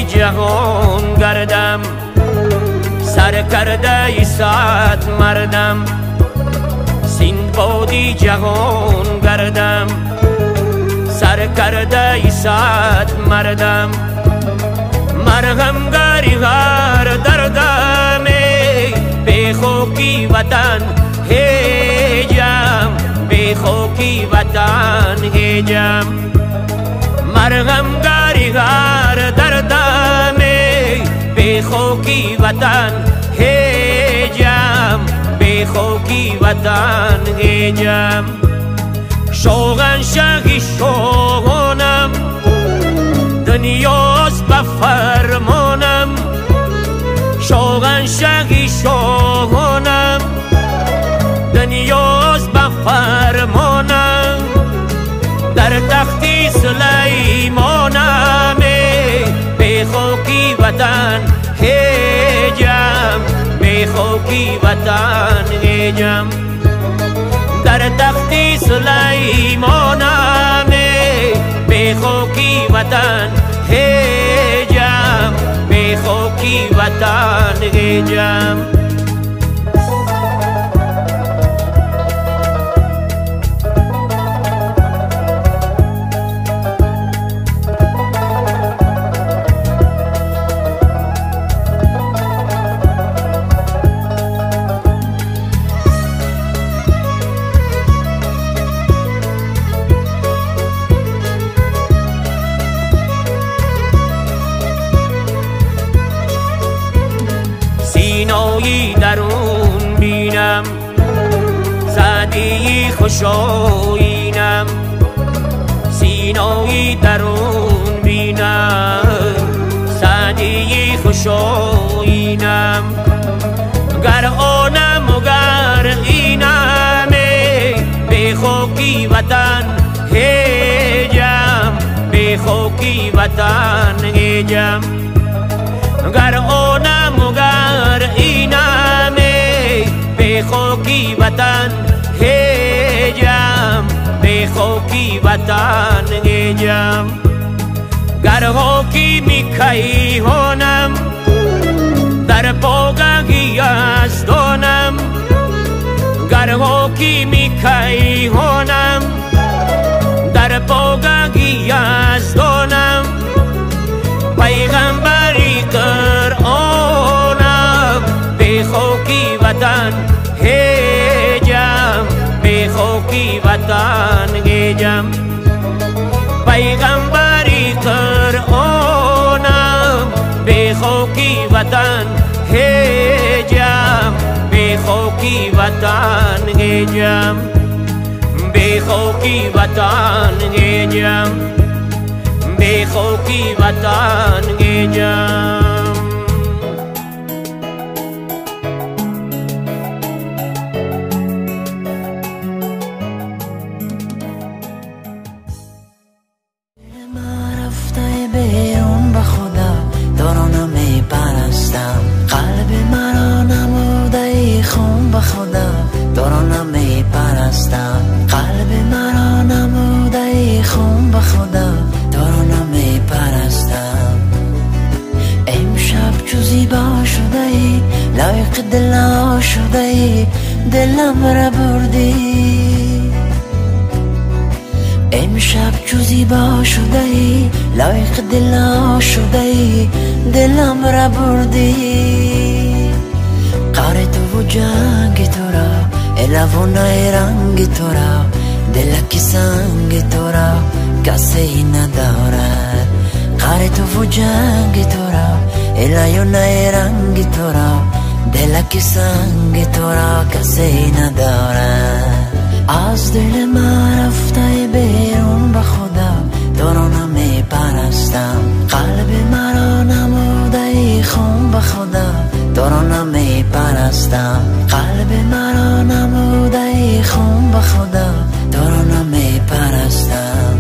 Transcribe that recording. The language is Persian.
جهان گردم، سرکرده ای صد مردم. سندبادی جهان گردم، سرکرده ای صد مردم. مرهم گری هر دردم، به خاکی وطن هیجم، به خاکی وطن هیجم. مرهم گری هر دردم، به خاکی وطن هیجم، به خاکی وطن هیجم. شاهنشاهی شاهانم، دنیاست به فرمانم. شاهنشاهی شاهانم، دنیاست به فرمانم. در تختی سلیمانم، به خاکی وطن هیجم، به خاکی وطن هیجم. در تختی سلیمانم، به خاکی وطن هیجم، به خاکی وطن هیجم. سینایی درون بینم، سعدی خوشایینم. سینایی درون بینم، سعدی خوشایینم. گر آنم و گر اینم، به خاکی وطن هیجم، به خاکی وطن هیجم. گر آنم و گر اینم، به خاکی وطن هیجم، به خاکی وطن هیجم. گر حاکی می کیهانم، در پاگاهی از دانم. گر حاکی می کیهانم، در پاگاهی از دانم. پیغمبری قرآنم، به خاکی وطن هیجم، به خاکی وطن هیجم. پیغمبری قرآنم، به خاکی وطن هیجم، به خاکی وطن هیجم، به خاکی وطن هیجم، به خاکی وطن هیجم. بیرون به خدا دارانم می پرستم. قلب مرا نموده ای خون به خدا دارانم می پرستم. قلب مرا نموده ای خون به خدا دارانم می پرستم. امشب چو زیبا شده ای، لایق دل شده ای، دلم را بردی. امشب چو زیبا شده ای، لایق دل شده ای، دلم را بردی. قهر تو و جنگ تو را، الوانای رنگ تو را، دلکی سنگ تو را کسی ندارد. قهر تو و جنگ تو را، الوانای رنگ تو را، دلکی سنگ تو را کسی ندارد. از دل من رفته بیرون به خدا دارانم می پرستم. قلب مرا نموده ای خون به خدا دارانم می پرستم. قلب مرا نموده ای خون به خدا دارانم می پرستم.